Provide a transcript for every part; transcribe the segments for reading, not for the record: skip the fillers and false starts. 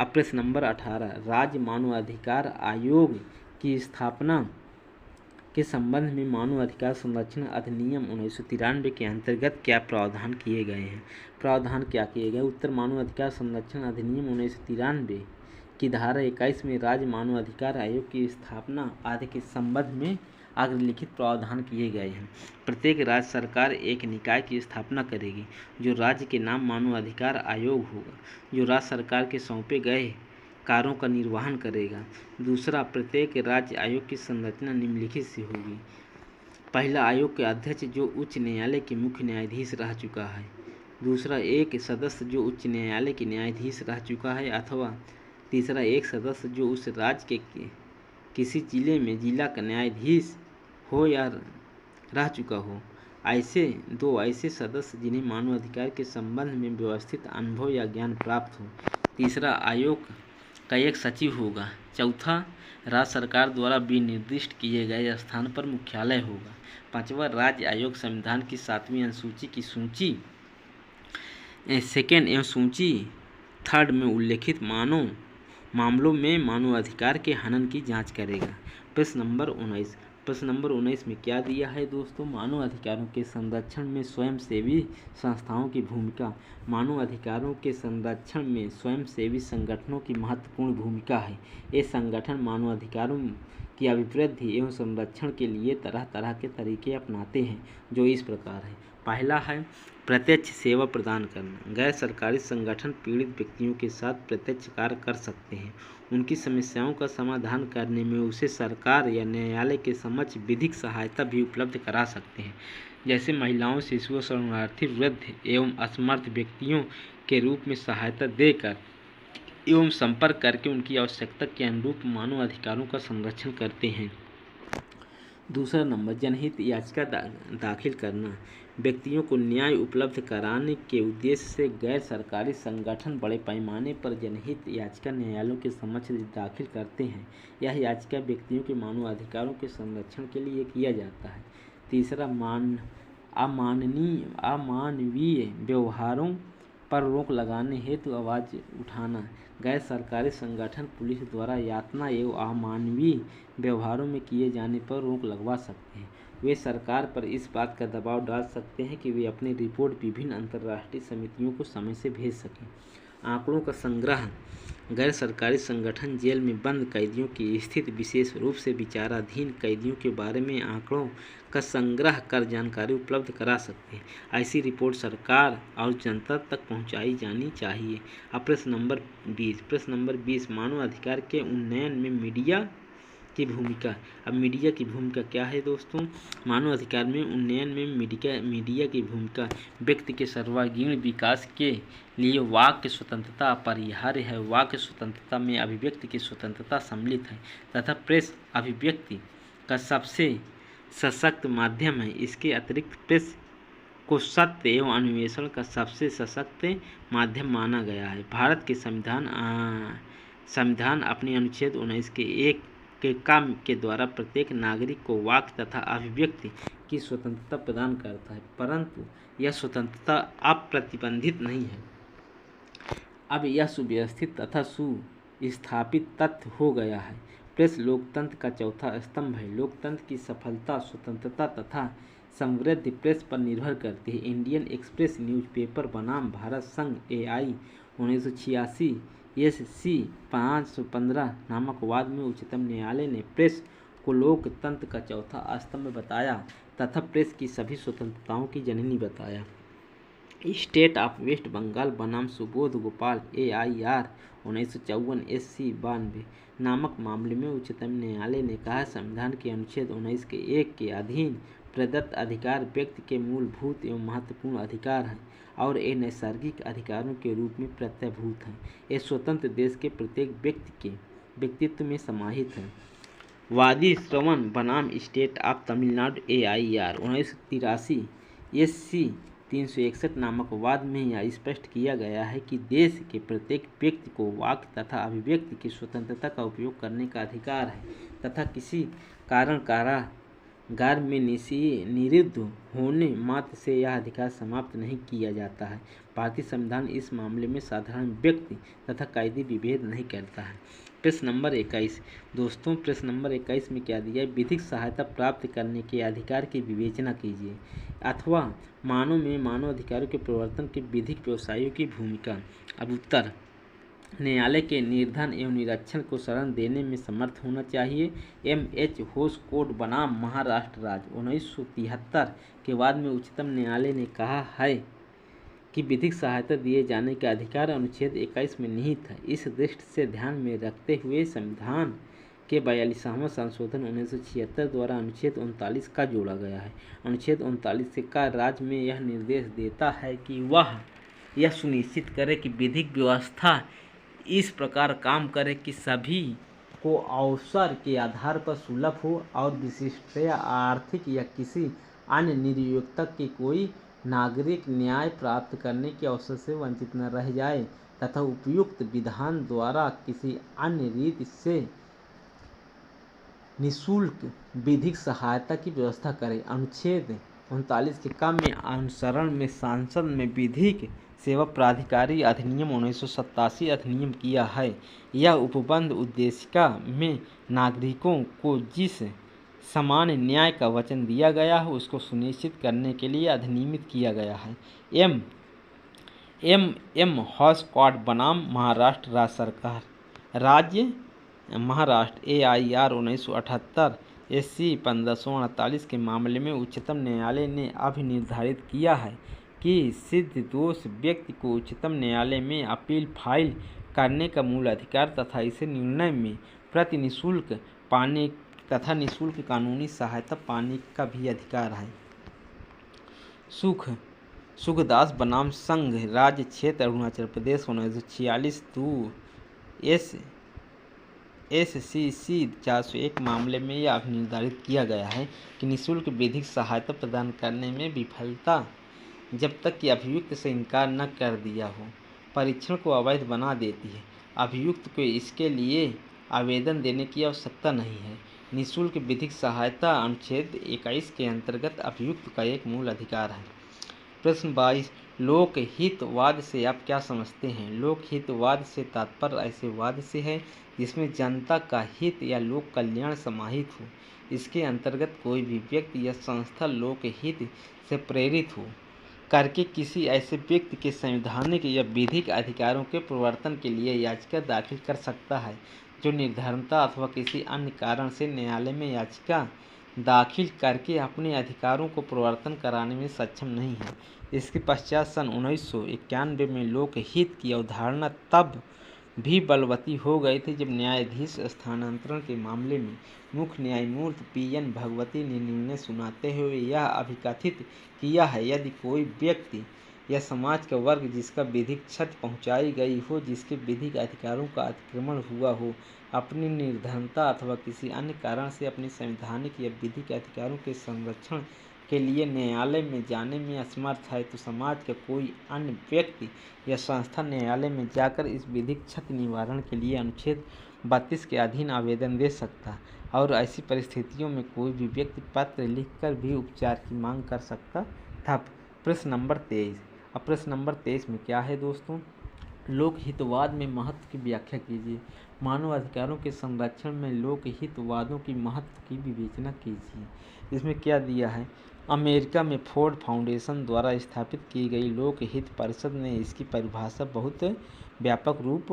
अब प्रश्न नंबर 18, राज्य मानवाधिकार आयोग की स्थापना के संबंध में मानव अधिकार संरक्षण अधिनियम 1993 के अंतर्गत क्या प्रावधान किए गए हैं। प्रावधान क्या किए गए? उत्तर, मानव अधिकार संरक्षण अधिनियम 1993 की धारा 21 में राज्य मानव अधिकार आयोग की स्थापना आदि के संबंध में अग्रलिखित प्रावधान किए गए हैं। प्रत्येक राज्य सरकार एक निकाय की स्थापना करेगी जो राज्य के नाम मानव अधिकार आयोग होगा, जो राज्य सरकार के सौंपे गए कार्यों का निर्वहन करेगा। दूसरा, प्रत्येक राज्य आयोग की संरचना निम्नलिखित से होगी। पहला, आयोग के अध्यक्ष जो उच्च न्यायालय के मुख्य न्यायाधीश रह चुका है। दूसरा, एक सदस्य जो उच्च न्यायालय के न्यायाधीश रह चुका है, अथवा तीसरा, एक सदस्य जो उस राज्य के किसी जिले में जिला का न्यायाधीश हो या रह चुका हो। ऐसे सदस्य जिन्हें मानवाधिकार के संबंध में व्यवस्थित अनुभव या ज्ञान प्राप्त हो। तीसरा, आयोग का एक सचिव होगा। चौथा, राज्य सरकार द्वारा विनिर्दिष्ट किए गए स्थान पर मुख्यालय होगा। पांचवा, राज्य आयोग संविधान की 7वीं अनुसूची की सूची सेकेंड एवं सूची 3rd में उल्लेखित मामलों में मानवाधिकार के हनन की जांच करेगा। प्रश्न नंबर 19 में क्या दिया है दोस्तों? मानव अधिकारों के संरक्षण में स्वयंसेवी संस्थाओं की भूमिका। मानव अधिकारों के संरक्षण में स्वयंसेवी संगठनों की महत्वपूर्ण भूमिका है। ये संगठन मानवाधिकारों की अभिवृद्धि एवं संरक्षण के लिए तरह तरह के तरीके अपनाते हैं, जो इस प्रकार है। पहला है प्रत्यक्ष सेवा प्रदान करना। गैर सरकारी संगठन पीड़ित व्यक्तियों के साथ प्रत्यक्ष कार्य कर सकते हैं। उनकी समस्याओं का समाधान करने में उसे सरकार या न्यायालय के समक्ष विधिक सहायता भी उपलब्ध करा सकते हैं, जैसे महिलाओं, शिशुओं, शरणार्थी, वृद्ध एवं असमर्थ व्यक्तियों के रूप में सहायता देकर एवं संपर्क करके उनकी आवश्यकता के अनुरूप मानव अधिकारों का संरक्षण करते हैं। दूसरा नंबर, जनहित याचिका दाखिल करना। व्यक्तियों को न्याय उपलब्ध कराने के उद्देश्य से गैर सरकारी संगठन बड़े पैमाने पर जनहित याचिका न्यायालयों के समक्ष दाखिल करते हैं। यह याचिका व्यक्तियों के मानव अधिकारों के संरक्षण के लिए किया जाता है। तीसरा, अमानवीय व्यवहारों पर रोक लगाने हेतु आवाज़ उठाना। गैर सरकारी संगठन पुलिस द्वारा यातना एवं अमानवीय व्यवहारों में किए जाने पर रोक लगवा सकते हैं। वे सरकार पर इस बात का दबाव डाल सकते हैं कि वे अपनी रिपोर्ट विभिन्न अंतर्राष्ट्रीय समितियों को समय से भेज सकें। आंकड़ों का संग्रह। गैर सरकारी संगठन जेल में बंद कैदियों की स्थिति, विशेष रूप से विचाराधीन कैदियों के बारे में आंकड़ों का संग्रह कर जानकारी उपलब्ध करा सकते हैं। ऐसी रिपोर्ट सरकार और जनता तक पहुंचाई जानी चाहिए। अब प्रश्न नंबर 20, मानव अधिकार के उन्नयन में मीडिया की भूमिका। अब मीडिया की भूमिका क्या है दोस्तों? मानव अधिकार में उन्नयन में मीडिया की भूमिका। व्यक्ति के सर्वांगीण विकास के लिए वाक्य स्वतंत्रता अपरिहार्य है। वाक्य स्वतंत्रता में अभिव्यक्ति की स्वतंत्रता सम्मिलित है तथा प्रेस अभिव्यक्ति का सबसे सशक्त माध्यम है। इसके अतिरिक्त प्रेस को सत्य एवं अन्वेषण का सबसे सशक्त माध्यम माना गया है। भारत के संविधान अपने अनुच्छेद 19 के 1 के द्वारा प्रत्येक नागरिक को वाक्य तथा अभिव्यक्ति की स्वतंत्रता प्रदान करता है, परंतु यह स्वतंत्रता अप्रतिबंधित नहीं है। अब यह सुव्यवस्थित तथा सुस्थापित तथ्य हो गया है। प्रेस लोकतंत्र का चौथा स्तंभ है। लोकतंत्र की सफलता स्वतंत्रता तथा समृद्धि प्रेस पर निर्भर करती है। इंडियन एक्सप्रेस न्यूज़पेपर बनाम भारत संघ AI 1986 SC 515 नामक वाद में उच्चतम न्यायालय ने प्रेस को लोकतंत्र का चौथा स्तंभ बताया तथा प्रेस की सभी स्वतंत्रताओं की जननी बताया। स्टेट ऑफ वेस्ट बंगाल बनाम सुबोध गोपाल AIR 1954 SC 92 नामक मामले में उच्चतम न्यायालय ने कहा, संविधान के अनुच्छेद 19 के 1 के अधीन प्रदत्त अधिकार व्यक्ति के मूलभूत एवं महत्वपूर्ण अधिकार हैं और ये नैसर्गिक अधिकारों के रूप में प्रत्यभूत हैं। ये स्वतंत्र देश के प्रत्येक व्यक्ति के व्यक्तित्व में समाहित है। वादी श्रवण बनाम state of Tamil Nadu AIR 1983 SC 361 नामक वाद में यह स्पष्ट किया गया है कि देश के प्रत्येक व्यक्ति को वाक्य तथा अभिव्यक्ति की स्वतंत्रता का उपयोग करने का अधिकार है तथा किसी कारण कारागार में निरुद्ध होने मात्र से यह अधिकार समाप्त नहीं किया जाता है। भारतीय संविधान इस मामले में साधारण व्यक्ति तथा कायदे विभेद नहीं करता है। प्रश्न नंबर 21 दोस्तों, प्रश्न नंबर 21 में क्या दिया है? विधिक सहायता प्राप्त करने के अधिकार की विवेचना कीजिए, अथवा मानव में मानव अधिकारों के प्रवर्तन के विधिक व्यवसायों की भूमिका। अब उत्तर, न्यायालय के निर्धारण एवं निरीक्षण को शरण देने में समर्थ होना चाहिए। M.H. होस कोड बनाम महाराष्ट्र राज्य 1973 के बाद में उच्चतम न्यायालय ने कहा है कि विधिक सहायता दिए जाने का अधिकार अनुच्छेद 21 में निहित है। इस दृष्टि से ध्यान में रखते हुए संविधान के 42वां संशोधन 1976 द्वारा अनुच्छेद 39 का जोड़ा गया है। अनुच्छेद 39 का राज्य में यह निर्देश देता है कि वह यह सुनिश्चित करे कि विधिक व्यवस्था इस प्रकार काम करे कि सभी को अवसर के आधार पर सुलभ हो और विशिष्टतया आर्थिक या किसी अन्य नियोक्ता के कोई नागरिक न्याय प्राप्त करने के अवसर से वंचित न रह जाए तथा उपयुक्त विधान द्वारा किसी अन्य रीति से निःशुल्क विधिक सहायता की व्यवस्था करे। अनुच्छेद 39 के काम में अनुसरण में संसद में विधिक सेवा प्राधिकारी अधिनियम 1987 अधिनियम किया है। यह उपबंध उद्देशिका में नागरिकों को जिस समान न्याय का वचन दिया गया है उसको सुनिश्चित करने के लिए अधिनियमित किया गया है। M. हॉस कोड बनाम महाराष्ट्र राज्य सरकार राज्य महाराष्ट्र AIR 1978 SC 1548 के मामले में उच्चतम न्यायालय ने अभिनिर्धारित किया है कि सिद्ध दोष व्यक्ति को उच्चतम न्यायालय में अपील फाइल करने का मूल अधिकार तथा इसे निर्णय में प्रति निःशुल्क पाने तथा निःशुल्क कानूनी सहायता पाने का भी अधिकार है। सुखदास बनाम संघ राज्य क्षेत्र अरुणाचल प्रदेश 1946 2 SCC 401 मामले में यह निर्धारित किया गया है कि निःशुल्क विधिक सहायता प्रदान करने में विफलता जब तक कि अभियुक्त से इनकार न कर दिया हो परीक्षण को अवैध बना देती है। अभियुक्त को इसके लिए आवेदन देने की आवश्यकता नहीं है। निःशुल्क विधिक सहायता अनुच्छेद 21 के अंतर्गत अभियुक्त का एक मूल अधिकार है। प्रश्न 22 लोकहितवाद से आप क्या समझते हैं? लोकहितवाद से तात्पर्य ऐसे वाद से है जिसमें जनता का हित या लोक कल्याण समाहित हो। इसके अंतर्गत कोई भी व्यक्ति या संस्था लोकहित से प्रेरित हो करके किसी ऐसे व्यक्ति के संवैधानिक या विधिक अधिकारों के प्रवर्तन के लिए याचिका दाखिल कर सकता है जो निर्धनता अथवा किसी अन्य कारण से न्यायालय में याचिका दाखिल करके अपने अधिकारों को प्रवर्तन कराने में सक्षम नहीं है। इसके पश्चात सन 1991 में लोकहित की अवधारणा तब भी बलवती हो गई थी जब न्यायाधीश स्थानांतरण के मामले में मुख्य न्यायमूर्ति PN भगवती ने निर्णय सुनाते हुए यह अभिकथित किया है यदि कोई व्यक्ति या समाज का वर्ग जिसका विधिक क्षति पहुंचाई गई हो जिसके विधिक अधिकारों का अतिक्रमण हुआ हो अपनी निर्धनता अथवा किसी अन्य कारण से अपने संवैधानिक या विधिक अधिकारों के संरक्षण के लिए न्यायालय में जाने में असमर्थ है तो समाज का कोई अन्य व्यक्ति या संस्था न्यायालय में जाकर इस विधिक क्षति निवारण के लिए अनुच्छेद 32 के अधीन आवेदन दे सकता है और ऐसी परिस्थितियों में कोई भी व्यक्ति पत्र लिखकर भी उपचार की मांग कर सकता था। प्रश्न नंबर 23 अब प्रश्न नंबर 23 में क्या है दोस्तों? लोकहितवाद में महत्व की व्याख्या कीजिए। मानव अधिकारों के संरक्षण में लोकहितवादों की महत्व की विवेचना कीजिए। इसमें क्या दिया है? अमेरिका में फोर्ड फाउंडेशन द्वारा स्थापित की गई लोकहित परिषद ने इसकी परिभाषा बहुत व्यापक रूप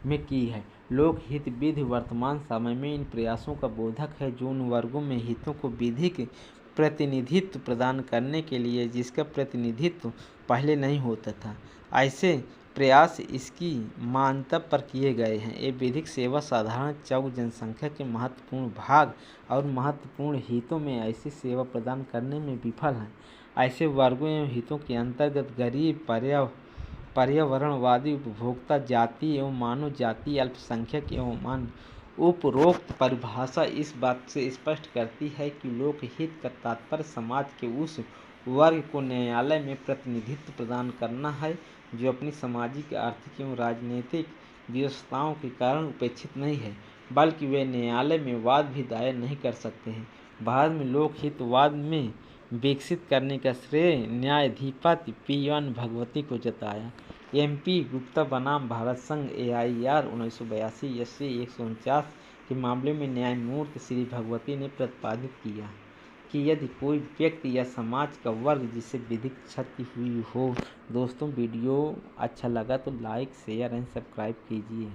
में की है। लोकहित विधि वर्तमान समय में इन प्रयासों का बोधक है जो उन वर्गों में हितों को विधिक प्रतिनिधित्व प्रदान करने के लिए जिसका प्रतिनिधित्व पहले नहीं होता था। ऐसे प्रयास इसकी मान्यता पर किए गए हैं। ये विधिक सेवा साधारण चौक जनसंख्या के महत्वपूर्ण भाग और महत्वपूर्ण हितों में ऐसी सेवा प्रदान करने में विफल हैं। ऐसे वर्गों एवं हितों के अंतर्गत गरीब, पर्यावरणवादी, उपभोक्ता, जाति एवं मानव जाति, अल्पसंख्यक एवं अन्य। उपरोक्त परिभाषा इस बात से स्पष्ट करती है कि लोकहित का तात्पर्य समाज के उस वर्ग को न्यायालय में प्रतिनिधित्व प्रदान करना है जो अपनी सामाजिक, आर्थिक एवं राजनीतिक व्यवस्थाओं के कारण उपेक्षित नहीं है, बल्कि वे न्यायालय में वाद भी दायर नहीं कर सकते हैं। भारत में लोकहितवाद में विकसित करने का श्रेय न्यायाधिपति P1 भगवती को जताया। MP गुप्ता बनाम भारत संघ AIR 1982 SC 149 के मामले में न्यायमूर्ति श्री भगवती ने प्रतिपादित किया कि यदि कोई व्यक्ति या समाज का वर्ग जिसे विधिक क्षति हुई हो। दोस्तों, वीडियो अच्छा लगा तो लाइक, शेयर एंड सब्सक्राइब कीजिए।